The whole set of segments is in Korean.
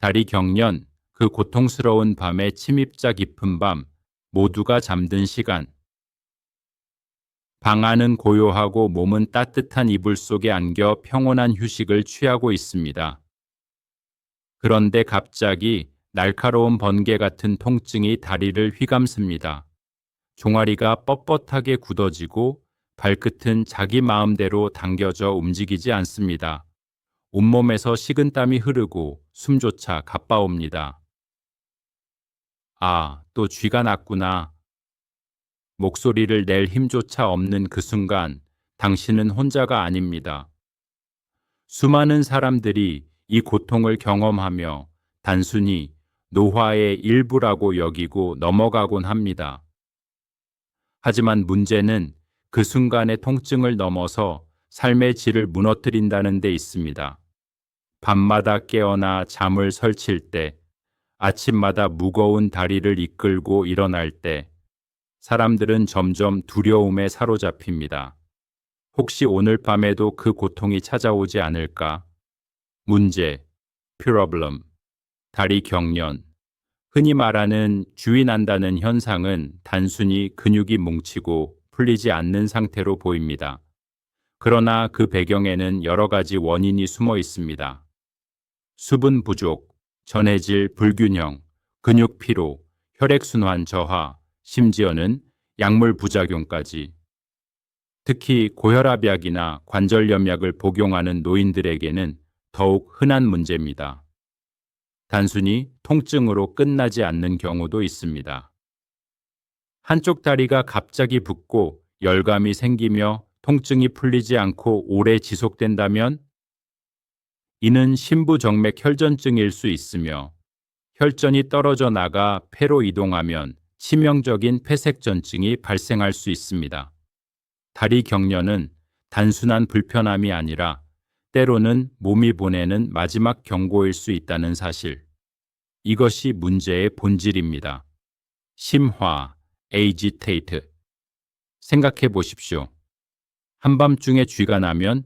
다리 경련, 그 고통스러운 밤의 침입자 깊은 밤, 모두가 잠든 시간. 방 안은 고요하고 몸은 따뜻한 이불 속에 안겨 평온한 휴식을 취하고 있습니다. 그런데 갑자기 날카로운 번개 같은 통증이 다리를 휘감습니다. 종아리가 뻣뻣하게 굳어지고 발끝은 자기 마음대로 당겨져 움직이지 않습니다. 온몸에서 식은땀이 흐르고 숨조차 가빠옵니다. 아, 또 쥐가 났구나. 목소리를 낼 힘조차 없는 그 순간 당신은 혼자가 아닙니다. 수많은 사람들이 이 고통을 경험하며 단순히 노화의 일부라고 여기고 넘어가곤 합니다. 하지만 문제는 그 순간의 통증을 넘어서 삶의 질을 무너뜨린다는 데 있습니다. 밤마다 깨어나 잠을 설칠 때, 아침마다 무거운 다리를 이끌고 일어날 때, 사람들은 점점 두려움에 사로잡힙니다. 혹시 오늘 밤에도 그 고통이 찾아오지 않을까? 문제, problem, 다리 경련. 흔히 말하는 쥐이 난다는 현상은 단순히 근육이 뭉치고 풀리지 않는 상태로 보입니다. 그러나 그 배경에는 여러 가지 원인이 숨어 있습니다. 수분 부족, 전해질 불균형, 근육 피로, 혈액순환 저하, 심지어는 약물 부작용까지. 특히 고혈압약이나 관절염약을 복용하는 노인들에게는 더욱 흔한 문제입니다. 단순히 통증으로 끝나지 않는 경우도 있습니다. 한쪽 다리가 갑자기 붓고 열감이 생기며 통증이 풀리지 않고 오래 지속된다면 이는 심부정맥 혈전증일 수 있으며 혈전이 떨어져 나가 폐로 이동하면 치명적인 폐색전증이 발생할 수 있습니다. 다리 경련은 단순한 불편함이 아니라 때로는 몸이 보내는 마지막 경고일 수 있다는 사실. 이것이 문제의 본질입니다. 심화, agitate. 생각해 보십시오. 한밤중에 쥐가 나면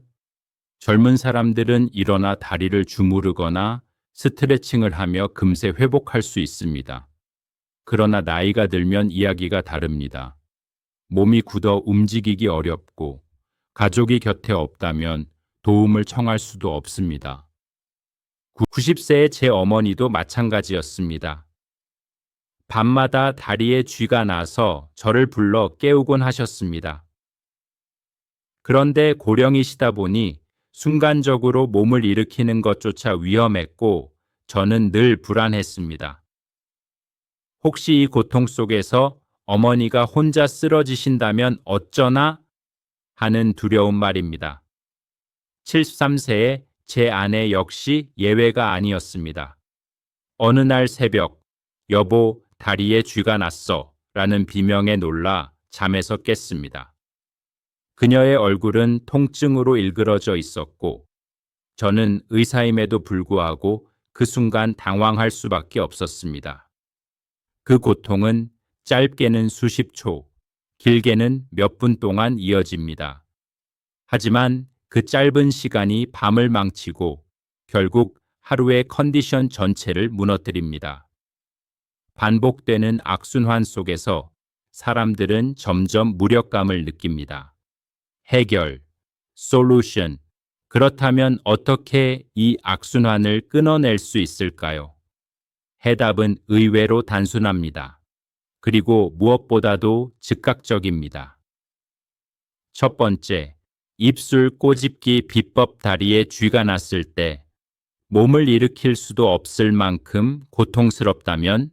젊은 사람들은 일어나 다리를 주무르거나 스트레칭을 하며 금세 회복할 수 있습니다. 그러나 나이가 들면 이야기가 다릅니다. 몸이 굳어 움직이기 어렵고 가족이 곁에 없다면 도움을 청할 수도 없습니다. 90세의 제 어머니도 마찬가지였습니다. 밤마다 다리에 쥐가 나서 저를 불러 깨우곤 하셨습니다. 그런데 고령이시다 보니 순간적으로 몸을 일으키는 것조차 위험했고 저는 늘 불안했습니다. 혹시 이 고통 속에서 어머니가 혼자 쓰러지신다면 어쩌나 하는 두려운 말입니다. 73세의 제 아내 역시 예외가 아니었습니다. 어느 날 새벽, 여보, 다리에 쥐가 났어 라는 비명에 놀라 잠에서 깼습니다. 그녀의 얼굴은 통증으로 일그러져 있었고 저는 의사임에도 불구하고 그 순간 당황할 수밖에 없었습니다. 그 고통은 짧게는 수십 초, 길게는 몇 분 동안 이어집니다. 하지만 그 짧은 시간이 밤을 망치고 결국 하루의 컨디션 전체를 무너뜨립니다. 반복되는 악순환 속에서 사람들은 점점 무력감을 느낍니다. 해결, solution. 그렇다면 어떻게 이 악순환을 끊어낼 수 있을까요? 해답은 의외로 단순합니다. 그리고 무엇보다도 즉각적입니다. 첫 번째, 입술 꼬집기 비법. 다리에 쥐가 났을 때 몸을 일으킬 수도 없을 만큼 고통스럽다면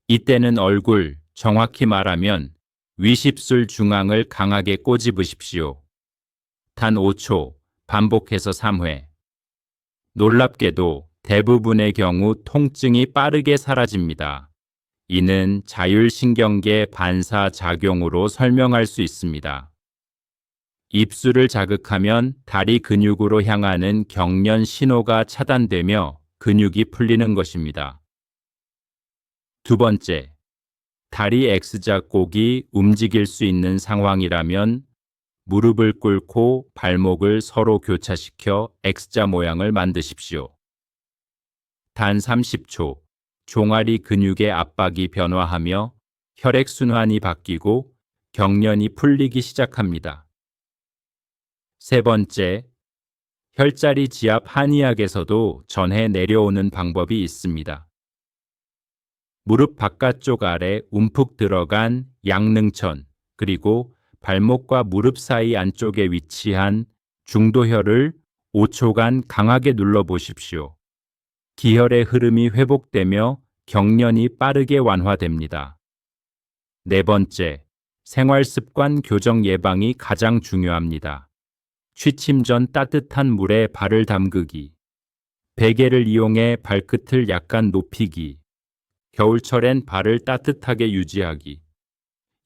이때는 얼굴, 정확히 말하면 위십술 중앙을 강하게 꼬집으십시오. 단 5초, 반복해서 3회. 놀랍게도 대부분의 경우 통증이 빠르게 사라집니다. 이는 자율신경계 반사작용으로 설명할 수 있습니다. 입술을 자극하면 다리 근육으로 향하는 경련 신호가 차단되며 근육이 풀리는 것입니다. 두 번째, 다리 X자꼭이 움직일 수 있는 상황이라면 무릎을 꿇고 발목을 서로 교차시켜 X자 모양을 만드십시오. 단 30초, 종아리 근육의 압박이 변화하며 혈액순환이 바뀌고 경련이 풀리기 시작합니다. 세 번째, 혈자리 지압 한의학에서도 전해 내려오는 방법이 있습니다. 무릎 바깥쪽 아래 움푹 들어간 양능천, 그리고 발목과 무릎 사이 안쪽에 위치한 중도혈을 5초간 강하게 눌러보십시오. 기혈의 흐름이 회복되며 경련이 빠르게 완화됩니다. 네 번째, 생활습관 교정 예방이 가장 중요합니다. 취침 전 따뜻한 물에 발을 담그기, 베개를 이용해 발끝을 약간 높이기, 겨울철엔 발을 따뜻하게 유지하기.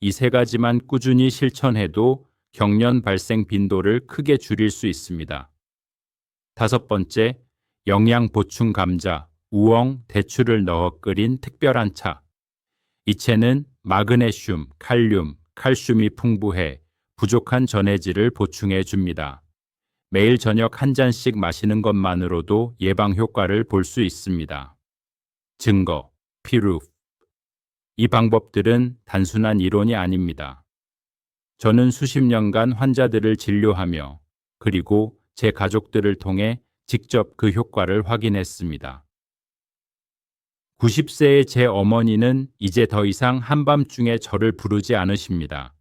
이 세 가지만 꾸준히 실천해도 경련 발생 빈도를 크게 줄일 수 있습니다. 다섯 번째, 영양 보충 감자, 우엉, 대추를 넣어 끓인 특별한 차. 이 채는 마그네슘, 칼륨, 칼슘이 풍부해 부족한 전해질을 보충해 줍니다. 매일 저녁 한 잔씩 마시는 것만으로도 예방 효과를 볼 수 있습니다. 증거, 피루. 이 방법들은 단순한 이론이 아닙니다. 저는 수십 년간 환자들을 진료하며 그리고 제 가족들을 통해 직접 그 효과를 확인했습니다. 90세의 제 어머니는 이제 더 이상 한밤중에 저를 부르지 않으십니다.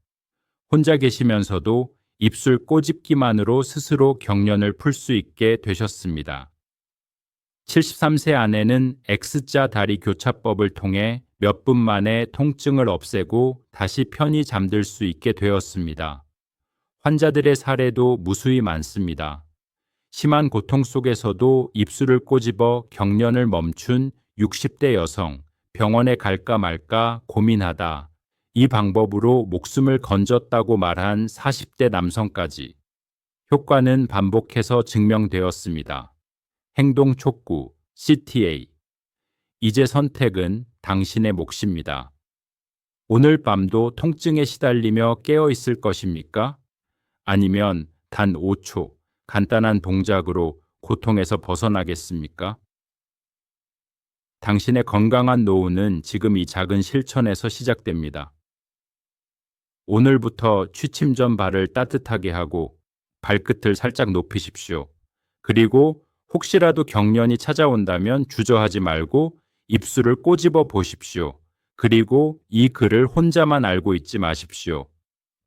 혼자 계시면서도 입술 꼬집기만으로 스스로 경련을 풀 수 있게 되셨습니다. 73세 아내는 X자 다리 교차법을 통해 몇 분 만에 통증을 없애고 다시 편히 잠들 수 있게 되었습니다. 환자들의 사례도 무수히 많습니다. 심한 고통 속에서도 입술을 꼬집어 경련을 멈춘 60대 여성, 병원에 갈까 말까 고민하다 이 방법으로 목숨을 건졌다고 말한 40대 남성까지. 효과는 반복해서 증명되었습니다. 행동 촉구, CTA. 이제 선택은 당신의 몫입니다. 오늘 밤도 통증에 시달리며 깨어 있을 것입니까? 아니면 단 5초 간단한 동작으로 고통에서 벗어나겠습니까? 당신의 건강한 노후는 지금 이 작은 실천에서 시작됩니다. 오늘부터 취침 전 발을 따뜻하게 하고 발끝을 살짝 높이십시오. 그리고 혹시라도 경련이 찾아온다면 주저하지 말고 입술을 꼬집어 보십시오. 그리고 이 글을 혼자만 알고 있지 마십시오.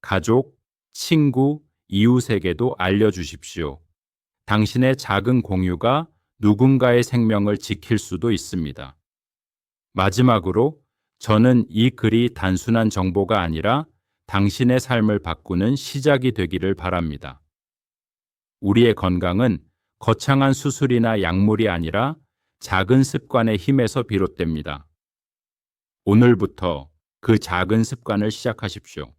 가족, 친구, 이웃에게도 알려주십시오. 당신의 작은 공유가 누군가의 생명을 지킬 수도 있습니다. 마지막으로 저는 이 글이 단순한 정보가 아니라 당신의 삶을 바꾸는 시작이 되기를 바랍니다. 우리의 건강은 거창한 수술이나 약물이 아니라 작은 습관의 힘에서 비롯됩니다. 오늘부터 그 작은 습관을 시작하십시오.